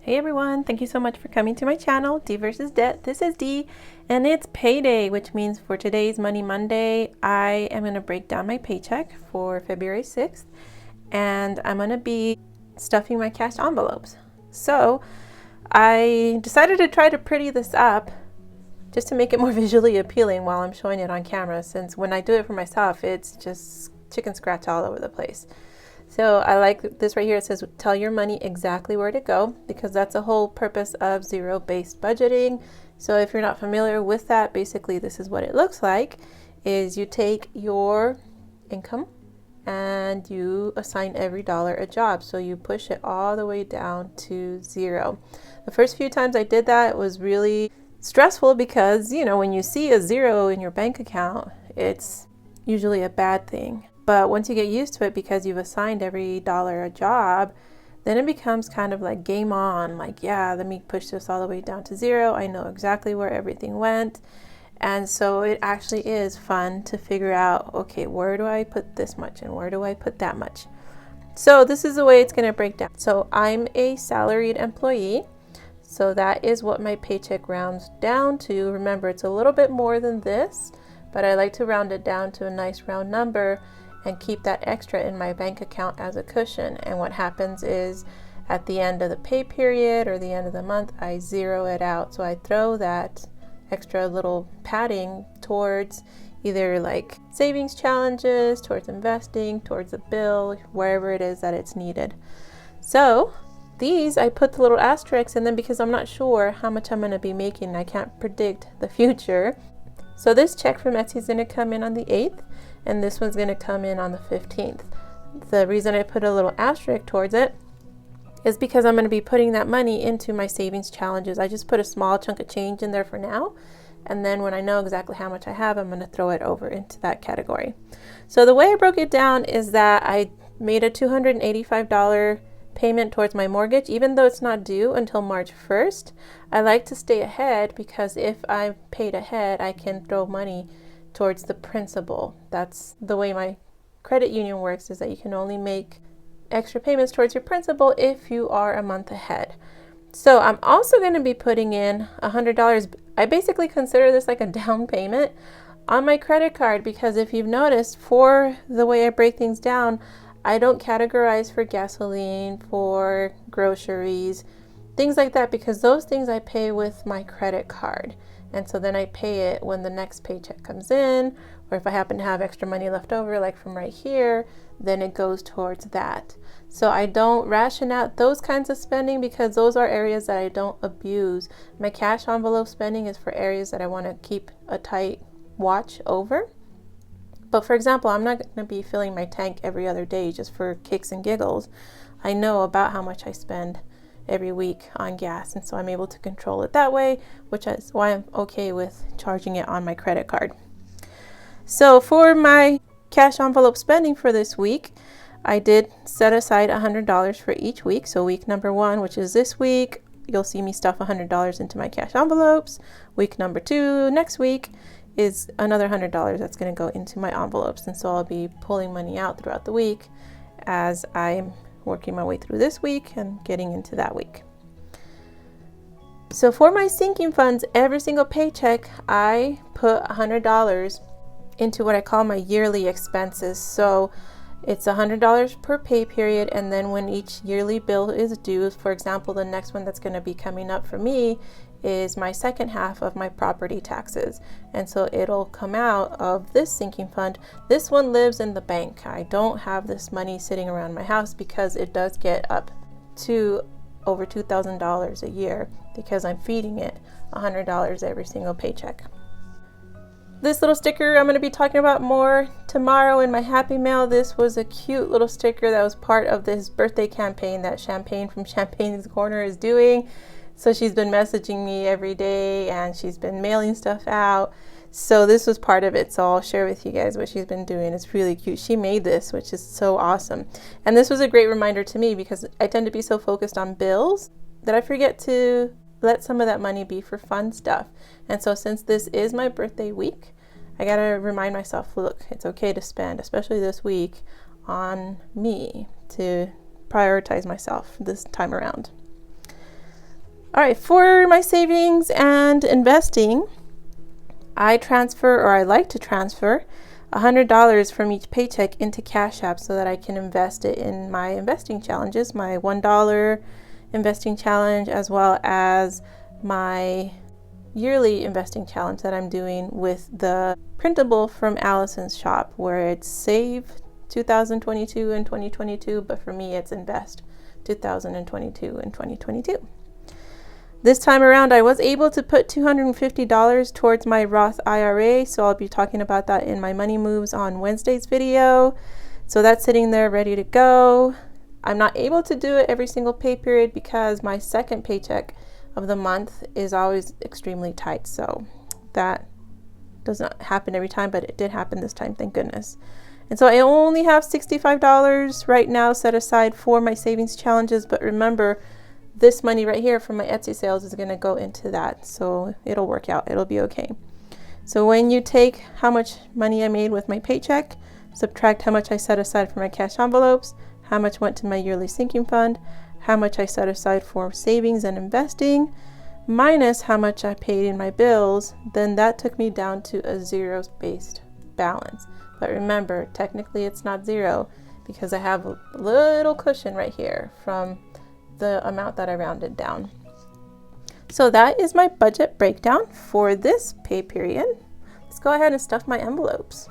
Hey everyone, thank you so much for coming to my channel, D versus Debt. This is D, and it's payday, which means for today's Money Monday, I am going to break down my paycheck for February 6th, and I'm going to be stuffing my cash envelopes. So I decided to try to pretty this up just to make it more visually appealing while I'm showing it on camera, since when I do it for myself, it's just chicken scratch all over the place. So I like this right here. It says, tell your money exactly where to go, because that's the whole purpose of zero-based budgeting. So if you're not familiar with that, basically this is what it looks like, is you take your income and you assign every dollar a job. So you push it all the way down to zero. The first few times I did that, it was really stressful because, you know, when you see a zero in your bank account, it's usually a bad thing. But once you get used to it, because you've assigned every dollar a job, then it becomes kind of like game on. Like, yeah, let me push this all the way down to zero. I know exactly where everything went. And so it actually is fun to figure out, okay, where do I put this much and where do I put that much? So this is the way it's going to break down. So I'm a salaried employee. So that is what my paycheck rounds down to. Remember, it's a little bit more than this, but I like to round it down to a nice round number and keep that extra in my bank account as a cushion. And what happens is at the end of the pay period or the end of the month, I zero it out. So I throw that extra little padding towards either like savings challenges, towards investing, towards a bill, wherever it is that it's needed. So these, I put the little asterisks in them because I'm not sure how much I'm going to be making. I can't predict the future. So this check from Etsy is going to come in on the 8th, and this one's going to come in on the 15th. The reason I put a little asterisk towards it is because I'm going to be putting that money into my savings challenges. I just put a small chunk of change in there for now, and then when I know exactly how much I have, I'm going to throw it over into that category. So the way I broke it down is that I made a $285 payment towards my mortgage, even though it's not due until March 1st. I like to stay ahead because if I'm paid ahead, I can throw money towards the principal. That's the way my credit union works, is that you can only make extra payments towards your principal if you are a month ahead. So I'm also going to be putting in $100. I basically consider this like a down payment on my credit card, because if you've noticed, for the way I break things down, I don't categorize for gasoline, for groceries, things like that, because those things I pay with my credit card. And so then I pay it when the next paycheck comes in, or if I happen to have extra money left over, like from right here, then it goes towards that. So I don't ration out those kinds of spending because those are areas that I don't abuse. My cash envelope spending is for areas that I want to keep a tight watch over. But for example, I'm not going to be filling my tank every other day just for kicks and giggles. I know about how much I spend every week on gas, and so I'm able to control it that way, which is why I'm okay with charging it on my credit card. So for my cash envelope spending for this week, I did set aside $100 for each week. So week number 1, which is this week, you'll see me stuff $100 into my cash envelopes. Week number 2, next week, is another $100 that's going to go into my envelopes. And so I'll be pulling money out throughout the week as I'm working my way through this week and getting into that week. So for my sinking funds, every single paycheck, I put $100 into what I call my yearly expenses. So it's $100 per pay period, and then when each yearly bill is due, for example, the next one that's going to be coming up for me is my second half of my property taxes, and so it'll come out of this sinking fund. This one lives in the bank. I don't have this money sitting around my house because it does get up to over $2,000 a year because I'm feeding it $100 every single paycheck. This little sticker I'm going to be talking about more tomorrow in my Happy Mail. This was a cute little sticker that was part of this birthday campaign that Champagne from Champagne's Corner is doing. So she's been messaging me every day and she's been mailing stuff out. So this was part of it. So I'll share with you guys what she's been doing. It's really cute. She made this, which is so awesome. And this was a great reminder to me because I tend to be so focused on bills that I forget to let some of that money be for fun stuff. And so since this is my birthday week, I got to remind myself, look, it's okay to spend, especially this week, on me, to prioritize myself this time around. All right, for my savings and investing, I like to transfer $100 from each paycheck into CashApp so that I can invest it in my investing challenges, my $1 investing challenge, as well as my yearly investing challenge that I'm doing with the printable from Allison's shop, where it's save 2022 and 2022, but for me it's invest 2022 and 2022. This time around, I was able to put $250 towards my Roth IRA, so I'll be talking about that in my money moves on Wednesday's video. So that's sitting there ready to go. I'm not able to do it every single pay period because my second paycheck of the month is always extremely tight. So that does not happen every time, but it did happen this time, thank goodness. And so I only have $65 right now set aside for my savings challenges, but remember, this money right here from my Etsy sales is going to go into that, so it'll work out. It'll be okay. So when you take how much money I made with my paycheck, subtract how much I set aside for my cash envelopes, how much went to my yearly sinking fund, how much I set aside for savings and investing, minus how much I paid in my bills, then that took me down to a zero-based balance. But remember, technically it's not zero because I have a little cushion right here from the amount that I rounded down. So that is my budget breakdown for this pay period. Let's go ahead and stuff my envelopes.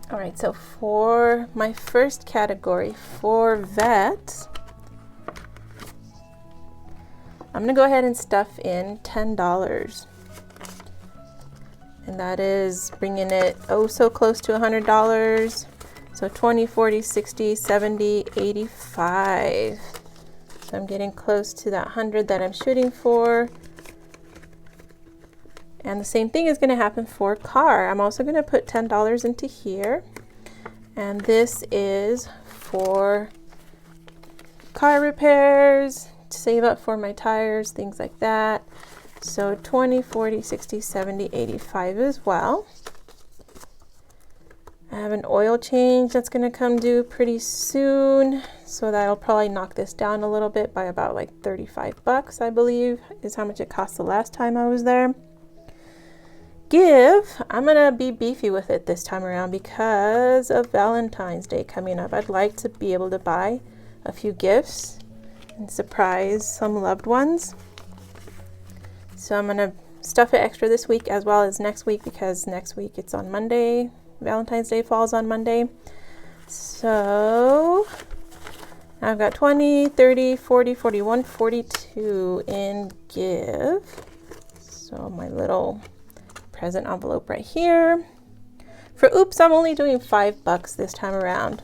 All right, so for my first category, for vet, I'm gonna go ahead and stuff in $10. And that is bringing it oh so close to $100. So 20, 40, 60, 70, 85. So I'm getting close to that 100 that I'm shooting for. And the same thing is going to happen for car. I'm also going to put $10 into here. And this is for car repairs, to save up for my tires, things like that. So 20, 40, 60, 70, 85 as well. I have an oil change that's going to come due pretty soon, so that'll probably knock this down a little bit by about like 35 bucks, I believe, is how much it cost the last time I was there. Give, I'm going to be beefy with it this time around because of Valentine's Day coming up. I'd like to be able to buy a few gifts and surprise some loved ones. So I'm going to stuff it extra this week as well as next week because next week it's on Monday. Valentine's Day falls on Monday. So I've got 20, 30, 40, 41, 42 in give. So my little present envelope right here. For oops, I'm only doing $5 this time around.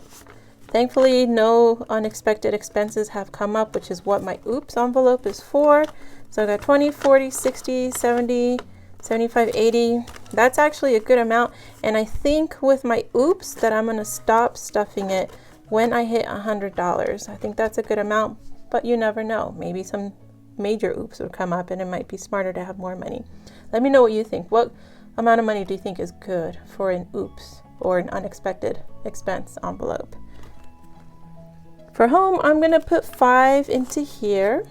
Thankfully, no unexpected expenses have come up, which is what my oops envelope is for. So I've got 20, 40, 60, 70, 75, 80. That's actually a good amount. And I think with my oops that I'm going to stop stuffing it when I hit $100. I think that's a good amount, but you never know. Maybe some major oops will come up and it might be smarter to have more money. Let me know what you think. What amount of money do you think is good for an oops or an unexpected expense envelope? For home, I'm going to put 5 into here.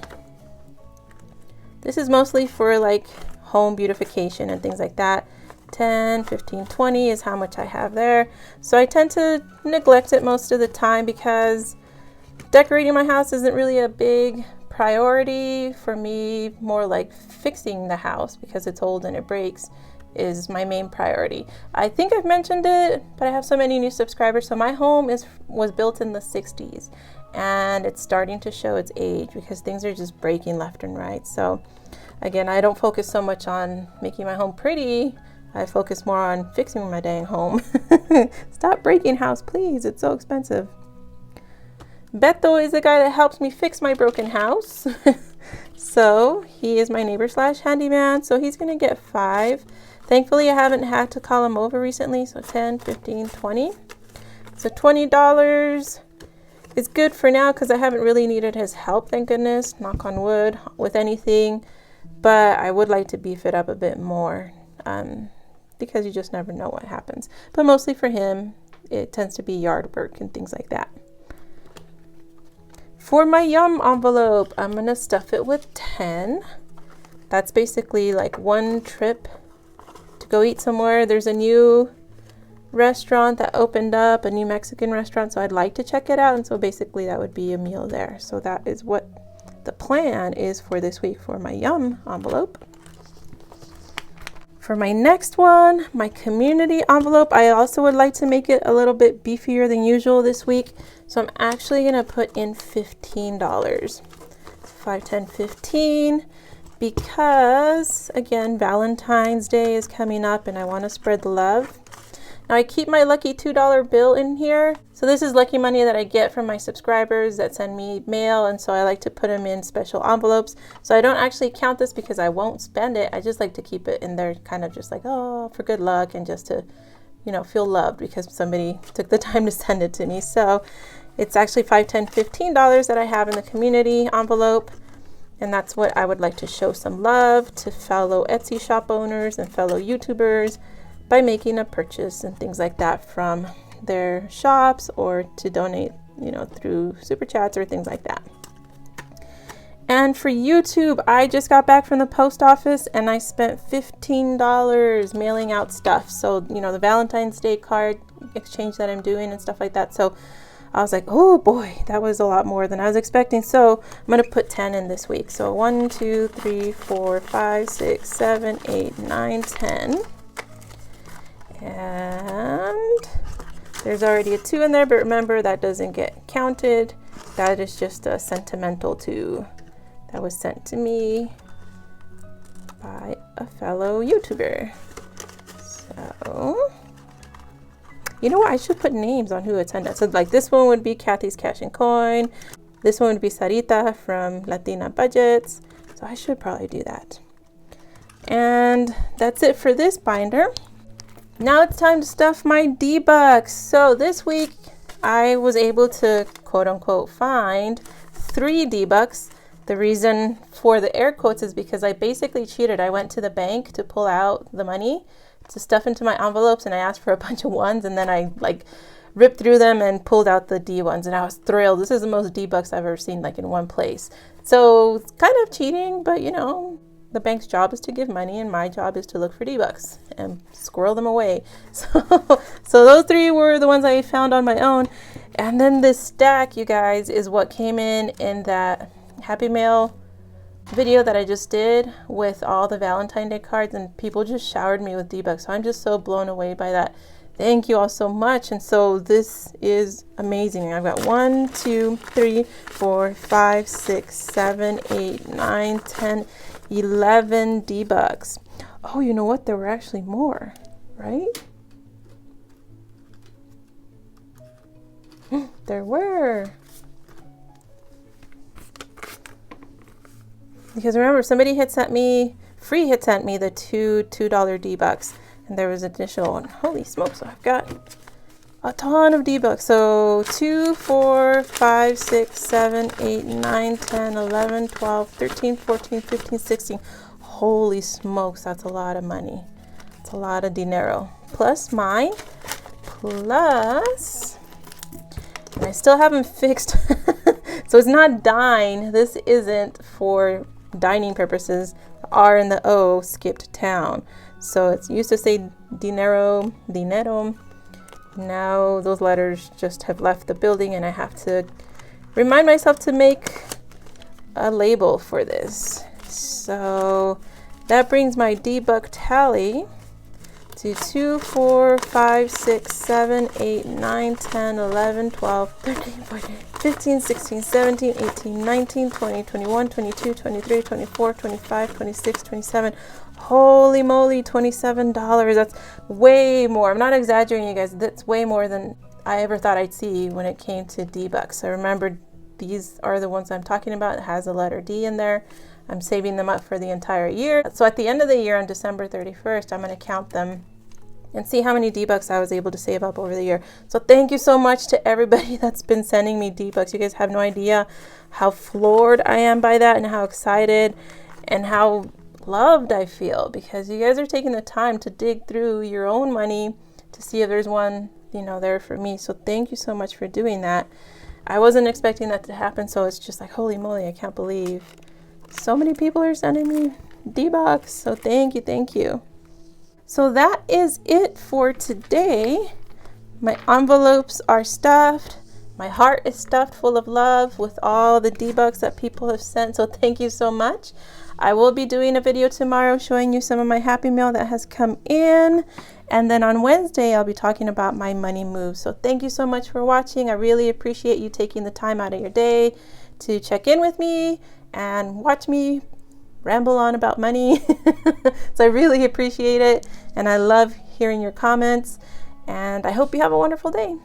This is mostly for like home beautification and things like that. 10, 15, 20 is how much I have there. So I tend to neglect it most of the time because decorating my house isn't really a big priority for me. More like fixing the house because it's old and it breaks is my main priority. I think I've mentioned it, but I have so many new subscribers. So my home was built in the 60s and it's starting to show its age because things are just breaking left and right. So again, I don't focus so much on making my home pretty. I focus more on fixing my dang home. Stop breaking house, please. It's so expensive. Beto is the guy that helps me fix my broken house. So he is my neighbor / handyman. So he's going to get 5. Thankfully, I haven't had to call him over recently. So 10, 15, 20. So $20 is good for now because I haven't really needed his help, thank goodness, knock on wood, with anything. But I would like to beef it up a bit more because you just never know what happens. But mostly for him, it tends to be yard work and things like that. For my Yum envelope, I'm gonna stuff it with 10. That's basically like one trip to go eat somewhere. There's a new restaurant that opened up, a new Mexican restaurant, so I'd like to check it out, and so basically that would be a meal there. So that is what the plan is for this week for my Yum envelope. For my next one, my community envelope, I also would like to make it a little bit beefier than usual this week, so I'm actually gonna put in $15. 5, 10, 15, because again, Valentine's Day is coming up and I want to spread the love. Now I keep my lucky $2 bill in here. So this is lucky money that I get from my subscribers that send me mail, and so I like to put them in special envelopes. So I don't actually count this because I won't spend it. I just like to keep it in there, kind of just like, oh, for good luck, and just to, you know, feel loved because somebody took the time to send it to me. So it's actually $5, 10, $15 that I have in the community envelope. And that's what I would like to show some love to fellow Etsy shop owners and fellow YouTubers by making a purchase and things like that from their shops, or to donate, you know, through super chats or things like that. And for YouTube, I just got back from the post office and I spent $15 mailing out stuff. So, you know, the Valentine's Day card exchange that I'm doing and stuff like that. So I was like, oh boy, that was a lot more than I was expecting. So I'm going to put 10 in this week. So 1, 2, 3, 4, 5, 6, 7, 8, 9, 10. And there's already a 2 in there, but remember that doesn't get counted. That is just a sentimental 2 that was sent to me by a fellow YouTuber. So, you know what? I should put names on who attended. So like this one would be Kathy's Cash and Coin. This one would be Sarita from Latina Budgets. So I should probably do that. And that's it for this binder. Now it's time to stuff my D-Bucks. So this week I was able to quote unquote find 3 D-Bucks. The reason for the air quotes is because I basically cheated. I went to the bank to pull out the money to stuff into my envelopes, and I asked for a bunch of ones, and then I like ripped through them and pulled out the D ones, and I was thrilled. This is the most D-Bucks I've ever seen, like in one place. So it's kind of cheating, but you know, the bank's job is to give money and my job is to look for D-Bucks and squirrel them away. So those 3 were the ones I found on my own. And then this stack, you guys, is what came in that Happy Mail video that I just did with all the Valentine's Day cards, and people just showered me with D-Bucks. So I'm just so blown away by that. Thank you all so much. And so this is amazing. I've got 1, 2, 3, 4, 5, 6, 7, 8, 9, 10, 11 D-Bucks. Oh, you know what? There were actually more, right? There were. Because remember, somebody had sent me, Free had sent me the $2 D-Bucks, and there was an additional one. Holy smokes, so I've got a ton of D-Bucks. So 2, 4, 5, 6, 7, 8, 9, 10, 11, 12, 13, 14, 15, 16. Holy smokes, that's a lot of money. It's a lot of dinero. Plus mine, plus, and I still haven't fixed, so it's not dine. This isn't for dining purposes. The R and the O skipped town. So it used to say dinero. Now those letters just have left the building, and I have to remind myself to make a label for this. So that brings my D-Buck tally to 2, 4, 5, 6, 7, 8, 9, 10, 11, 12, 13, 14, 15, 16, 17, 18, 19, 20, 21, 22, 23, 24, 25, 26, 27. Holy moly, $27. That's way more. I'm not exaggerating, you guys. That's way more than I ever thought I'd see when it came to D-Bucks. So remember, these are the ones I'm talking about. It has a letter D in there. I'm saving them up for the entire year. So at the end of the year on December 31st, I'm going to count them and see how many D-Bucks I was able to save up over the year. So thank you so much to everybody that's been sending me D-Bucks. You guys have no idea how floored I am by that, and how excited and how loved I feel, because you guys are taking the time to dig through your own money to see if there's one, you know, there for me. So thank you so much for doing that. I wasn't expecting that to happen, so it's just like, holy moly, I can't believe so many people are sending me D-Bucks. So thank you, thank you. So that is it for today. My envelopes are stuffed. My heart is stuffed full of love with all the D-Bucks that people have sent. So thank you so much. I will be doing a video tomorrow showing you some of my Happy Mail that has come in. And then on Wednesday, I'll be talking about my money moves. So thank you so much for watching. I really appreciate you taking the time out of your day to check in with me and watch me ramble on about money. So I really appreciate it. And I love hearing your comments. And I hope you have a wonderful day.